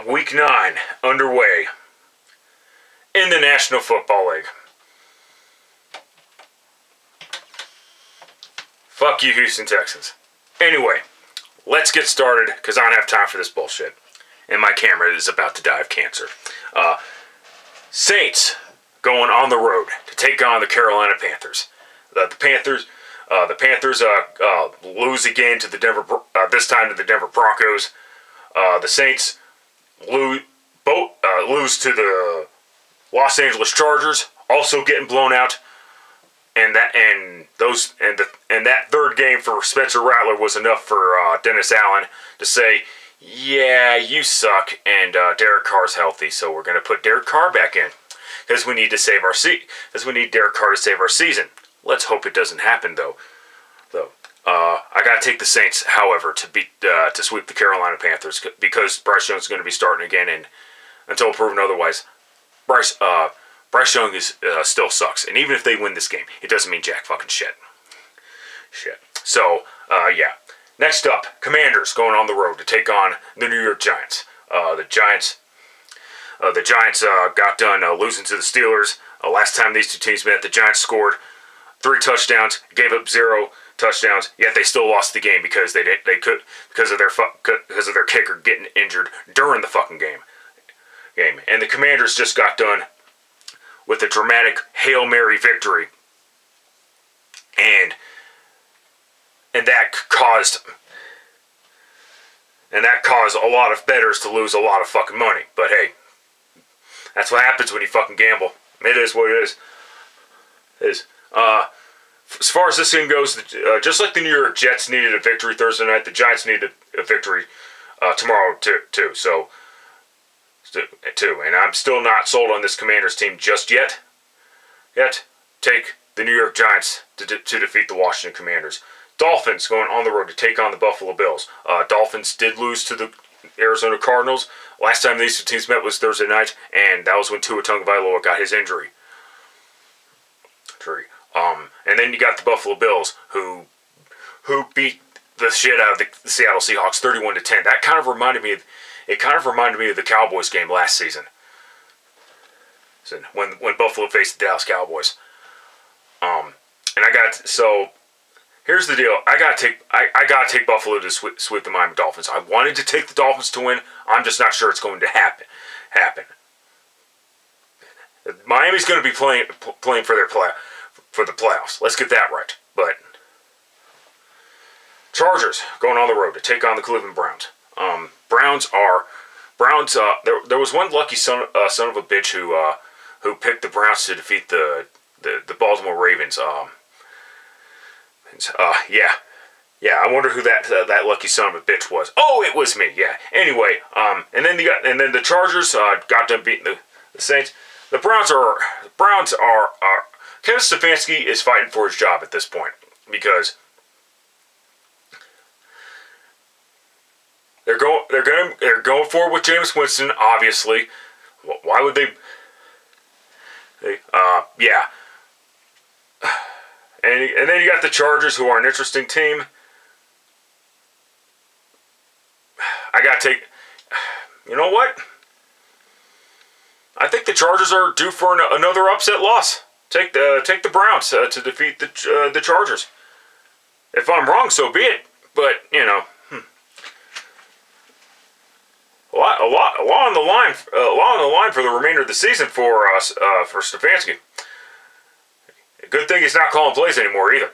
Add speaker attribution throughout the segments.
Speaker 1: Week 9 underway in the National Football League. Fuck you, Houston Texans. Anyway, let's get started because I don't have time for this bullshit. And my camera is about to die of cancer. Saints going on the road to take on the Carolina Panthers. The Panthers lose again to the this time to the Denver Broncos. The Saints lose to the Los Angeles Chargers, also getting blown out. And that third game for Spencer Rattler was enough for Dennis Allen to say, "Yeah, you suck," and Derek Carr's healthy, so we're gonna put Derek Carr back in because we need to save our because we need Derek Carr to save our season. Let's hope it doesn't happen though. I gotta take the Saints, however, to sweep the Carolina Panthers because Bryce Young is going to be starting again, and until proven otherwise, Bryce Young still sucks. And even if they win this game, it doesn't mean jack fucking shit. So yeah. Next up, Commanders going on the road to take on the New York Giants. The Giants got done losing to the Steelers. Last time these two teams met, the Giants scored 3 touchdowns, gave up 0 touchdowns, yet they still lost the game because because of their kicker getting injured during the fucking game. And the Commanders just got done with a dramatic Hail Mary victory, and that caused a lot of bettors to lose a lot of fucking money. But hey, that's what happens when you fucking gamble. It is what it is. As far as this game goes, just like the New York Jets needed a victory Thursday night, the Giants needed a victory tomorrow too. So, and I'm still not sold on this Commanders team just yet. Take the New York Giants to defeat the Washington Commanders. Dolphins going on the road to take on the Buffalo Bills. Dolphins did lose to the Arizona Cardinals. Last time these two teams met was Thursday night, and that was when Tua Tagovailoa got his injury. And then you got the Buffalo Bills, who beat the shit out of the Seattle Seahawks 31-10. That kind of reminded me of the Cowboys game last season. So when Buffalo faced the Dallas Cowboys. Here's the deal. I gotta take Buffalo to sweep the Miami Dolphins. I wanted to take the Dolphins to win. I'm just not sure it's going to happen. Miami's going to be playing for the playoffs. Let's get that right. But Chargers going on the road to take on the Cleveland Browns. There was one lucky son of a bitch who picked the Browns to defeat the Baltimore Ravens. I wonder who that lucky son of a bitch was. Oh, it was me. Yeah. Anyway, and then the Chargers got done beating the Saints. The Browns are Kevin Stefanski is fighting for his job at this point because they're going forward with Jameis Winston. Obviously, why would they? Yeah. And then you got the Chargers, who are an interesting team. I gotta take. You know what? I think the Chargers are due for another upset loss. Take the Browns to defeat the Chargers. If I'm wrong, so be it. But you know, a lot on the line for the remainder of the season for Stefanski. Good thing he's not calling plays anymore either.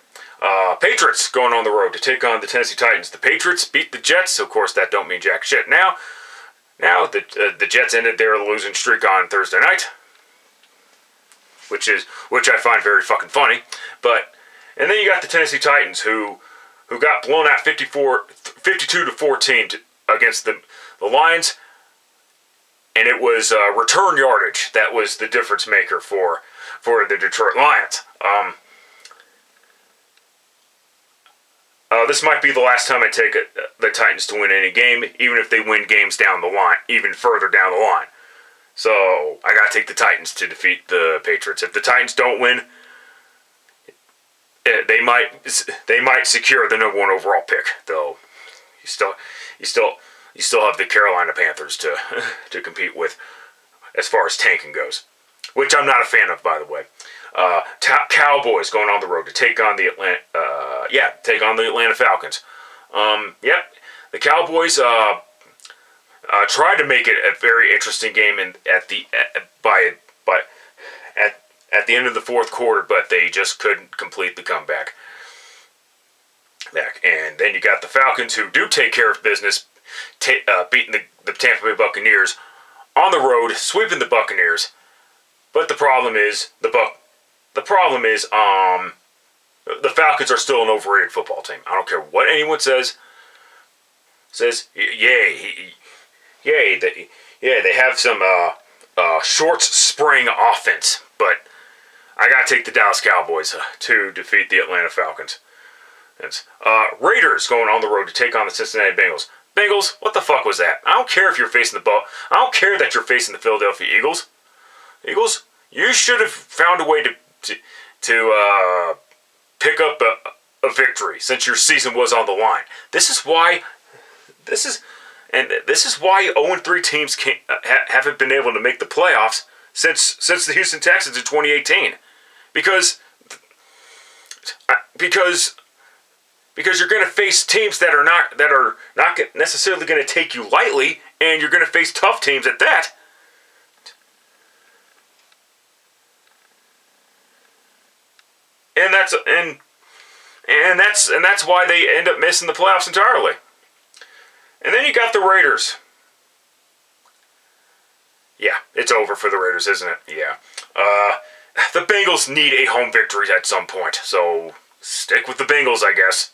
Speaker 1: Patriots going on the road to take on the Tennessee Titans. The Patriots beat the Jets. So of course, that don't mean jack shit. Now the Jets ended their losing streak on Thursday night, which I find very fucking funny. And then you got the Tennessee Titans who got blown out 52-14 against the Lions, and it was return yardage that was the difference maker for the Detroit Lions. This might be the last time I take the Titans to win any game, even if they win games down the line, even further down the line. So I gotta take the Titans to defeat the Patriots. If the Titans don't win, they might secure the #1 overall pick. Though you still you still have the Carolina Panthers to to compete with as far as tanking goes, which I'm not a fan of, by the way. Cowboys going on the road to take on the Atlanta Falcons. Yep, the Cowboys tried to make it a very interesting game at the end of the fourth quarter, but they just couldn't complete the comeback. And then you got the Falcons, who do take care of business, beating the Tampa Bay Buccaneers on the road, sweeping the Buccaneers. But the problem is the Falcons are still an overrated football team. I don't care what anyone says. Yay, they have some short spring offense, but I gotta take the Dallas Cowboys to defeat the Atlanta Falcons. Raiders going on the road to take on the Cincinnati Bengals. Bengals, what the fuck was that? I don't care if you're facing I don't care that you're facing the Philadelphia Eagles. Eagles, you should have found a way to pick up a victory since your season was on the line. This is why 0-3 teams haven't been able to make the playoffs since the Houston Texans in 2018. Because you're going to face teams that are not necessarily going to take you lightly, and you're going to face tough teams at that. And that's why they end up missing the playoffs entirely. And then you got the Raiders. Yeah, it's over for the Raiders, isn't it? Yeah. The Bengals need a home victory at some point, so stick with the Bengals, I guess.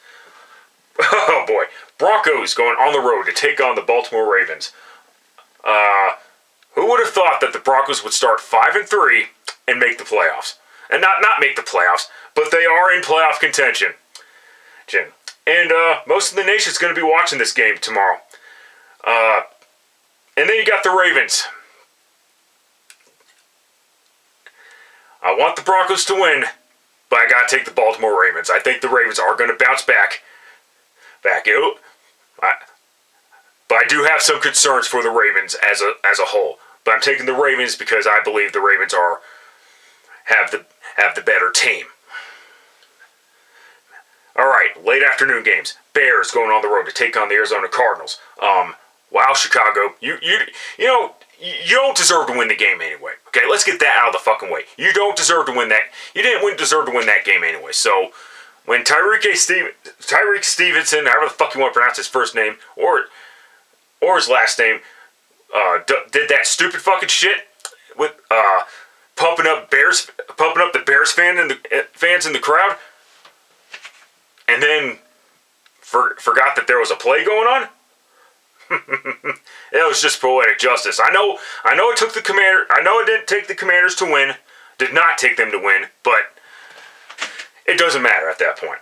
Speaker 1: Oh boy. Broncos going on the road to take on the Baltimore Ravens. Who would have thought that the Broncos would start 5-3 and make the playoffs? And not make the playoffs, but they are in playoff contention. And most of the nation's going to be watching this game tomorrow. And then you got the Ravens. I want the Broncos to win, but I got to take the Baltimore Ravens. I think the Ravens are going to bounce back. But I do have some concerns for the Ravens as a whole. But I'm taking the Ravens because I believe the Ravens have the better team. All right, late afternoon games. Bears going on the road to take on the Arizona Cardinals. Wow, Chicago, you don't deserve to win the game anyway. Okay, let's get that out of the fucking way. You don't deserve to win that. You didn't deserve to win that game anyway. So when Tyreek Stevenson, however the fuck you want to pronounce his first name or his last name, did that stupid fucking shit with pumping up the Bears fans in the crowd, and then forgot that there was a play going on. It was just poetic justice. I know it took the Commander. I know it didn't take the Commanders to win. Did not take them to win, but it doesn't matter at that point.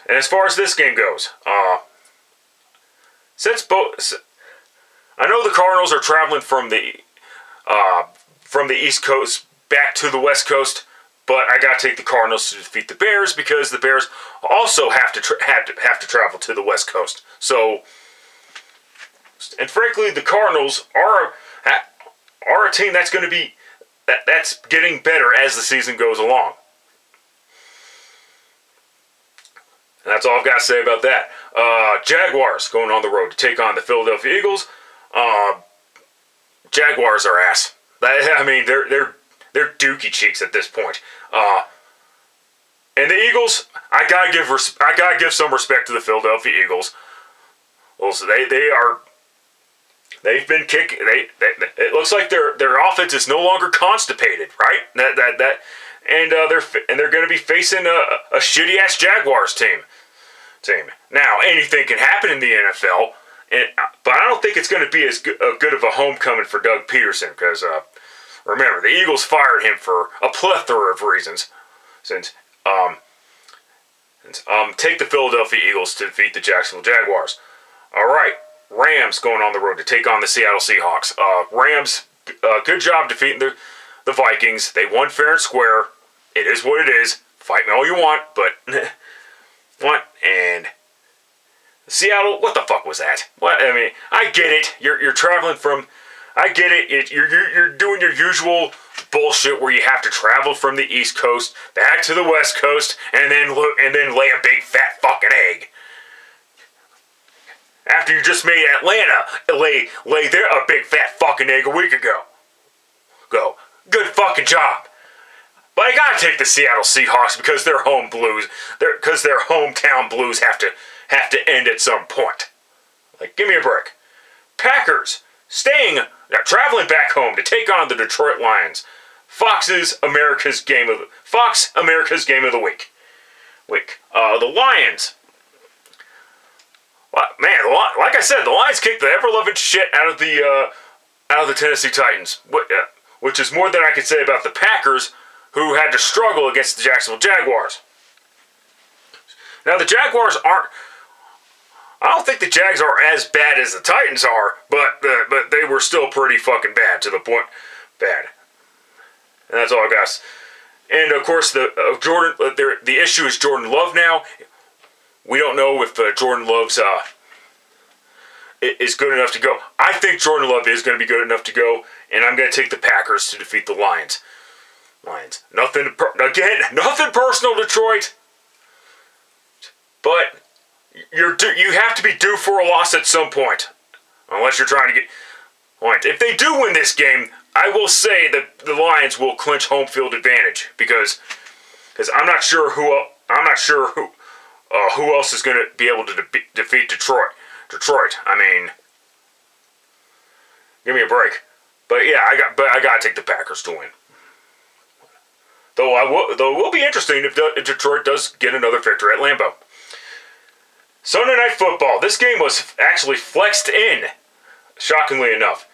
Speaker 1: And as far as this game goes, I know the Cardinals are traveling from the East Coast back to the West Coast, but I gotta take the Cardinals to defeat the Bears because the Bears also have to travel to the West Coast. So, and frankly, the Cardinals are a team that's going to be that's getting better as the season goes along. And that's all I've got to say about that. Jaguars going on the road to take on the Philadelphia Eagles. Jaguars are ass. I mean, they're dookie cheeks at this point. And the Eagles, I gotta give some respect to the Philadelphia Eagles. Also, they've been kicking. It looks like their offense is no longer constipated, right? And they're going to be facing a shitty ass Jaguars team. Now, anything can happen in the NFL, but I don't think it's going to be as good of a homecoming for Doug Peterson because remember the Eagles fired him for a plethora of reasons. Take the Philadelphia Eagles to defeat the Jacksonville Jaguars. All right, Rams going on the road to take on the Seattle Seahawks. Rams, good job defeating the Vikings. They won fair and square. It is what it is. Fight me all you want, but and the Seattle, what the fuck was that? What, I mean, I get it. You're traveling from, I get it. You're doing your usual bullshit where you have to travel from the East Coast back to the West Coast and then lay a big fat fucking egg. After you just made Atlanta lay there a big fat fucking egg a week ago. Good fucking job. But I gotta take the Seattle Seahawks because their home blues, because their hometown blues have to end at some point. Like, give me a break. Packers traveling back home to take on the Detroit Lions. Fox America's game of the week. The Lions. Well, man, like I said, the Lions kicked the ever-loving shit out of the Tennessee Titans, which is more than I could say about the Packers, who had to struggle against the Jacksonville Jaguars. Now, the Jaguars aren't. I don't think the Jags are as bad as the Titans are, but they were still pretty fucking bad, to the point bad. And that's all I got. And of course, the issue is Jordan Love now. We don't know if Jordan Love's is good enough to go. I think Jordan Love is going to be good enough to go, and I'm going to take the Packers to defeat the Lions. Nothing personal, Detroit. But you have to be due for a loss at some point, unless you're trying to get. If they do win this game, I will say that the Lions will clinch home field advantage because I'm not sure who else is going to be able to defeat Detroit. I mean, give me a break. But yeah, I got to take the Packers to win. Though it will be interesting if Detroit does get another victory at Lambeau. Sunday Night Football. This game was actually flexed in, shockingly enough,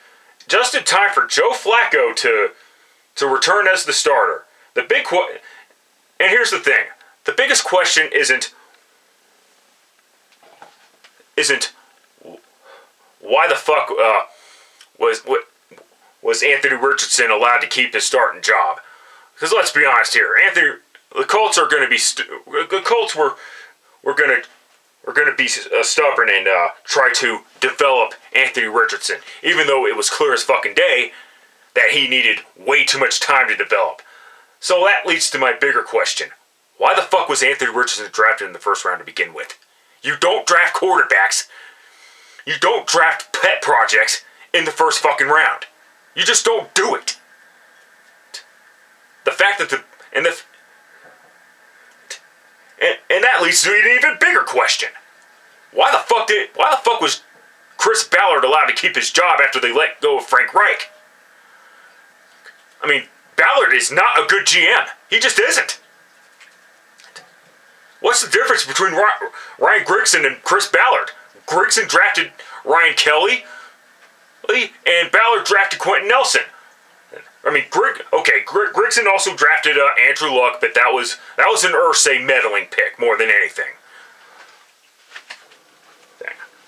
Speaker 1: just in time for Joe Flacco to return as the starter. And here's the thing: the biggest question isn't why the fuck was Anthony Richardson allowed to keep his starting job? Because let's be honest here, the Colts are going to be the Colts were going to be stubborn and try to develop Anthony Richardson, even though it was clear as fucking day that he needed way too much time to develop. So that leads to my bigger question: why the fuck was Anthony Richardson drafted in the first round to begin with? You don't draft quarterbacks. You don't draft pet projects in the first fucking round. You just don't do it. The fact that and that leads to an even bigger question: why the fuck was Chris Ballard allowed to keep his job after they let go of Frank Reich? I mean, Ballard is not a good GM. He just isn't. What's the difference between Ryan Grigson and Chris Ballard? Grigson drafted Ryan Kelly, and Ballard drafted Quentin Nelson. I mean, Grigson also drafted Andrew Luck, but that was an Irsay meddling pick more than anything.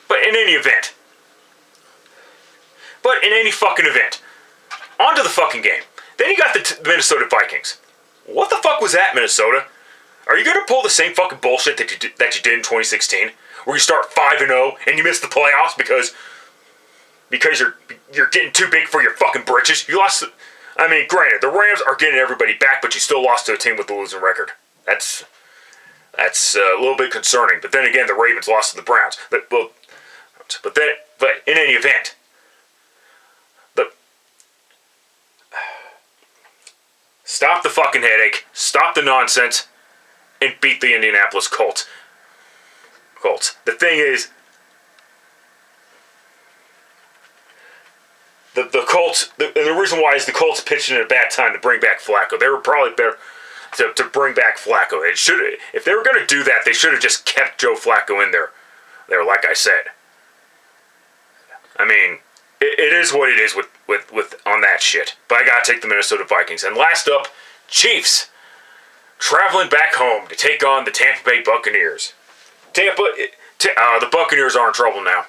Speaker 1: But in any fucking event, on to the fucking game. Then you got the Minnesota Vikings. What the fuck was that, Minnesota? Are you gonna pull the same fucking bullshit that you did in 2016, where you start 5-0 and you miss the playoffs because you're getting too big for your fucking britches? You lost. I mean, granted, the Rams are getting everybody back, but you still lost to a team with a losing record. That's a little bit concerning. But then again, the Ravens lost to the Browns. But in any event, stop the fucking headache, stop the nonsense, and beat the Indianapolis Colts. The thing is, the Colts, the reason why is the Colts pitched in a bad time to bring back Flacco. They were probably better to bring back Flacco. If they were going to do that, they should have just kept Joe Flacco in there, like I said. I mean, it is what it is with on that shit. But I gotta take the Minnesota Vikings. And last up, Chiefs traveling back home to take on the Tampa Bay Buccaneers. The Buccaneers are in trouble now.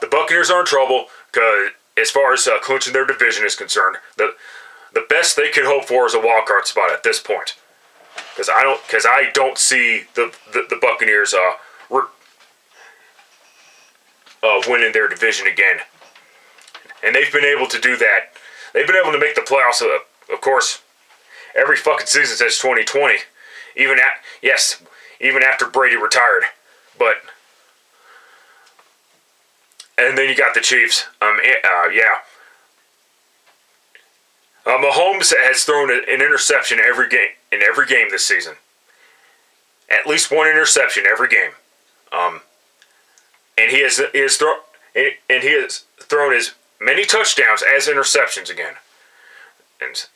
Speaker 1: The Buccaneers are in trouble because, as far as clinching their division is concerned, the best they could hope for is a wild card spot at this point. Because I don't see the Buccaneers of winning their division again. And they've been able to do that. They've been able to make the playoffs, of course, every fucking season since 2020. Even after Brady retired. But, and then you got the Chiefs. Mahomes has thrown an interception in every game this season. At least one interception every game. And he has thrown as many touchdowns as interceptions again. And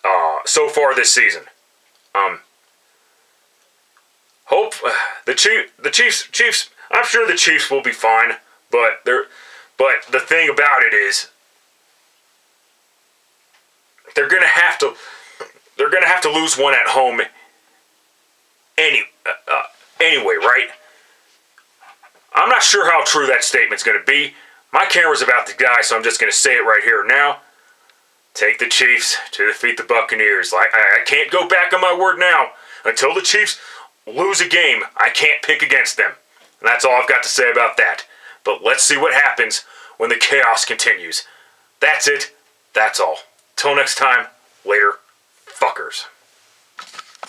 Speaker 1: so far this season. Hope the Chiefs. I'm sure the Chiefs will be fine, but the thing about it is they're gonna have to lose one at home anyway, right? I'm not sure how true that statement's gonna be. My camera's about to die, so I'm just gonna say it right here now. Take the Chiefs to defeat the Buccaneers. I can't go back on my word now. Until the Chiefs lose a game, I can't pick against them. And that's all I've got to say about that. But let's see what happens when the chaos continues. That's it. That's all. Till next time, later, fuckers.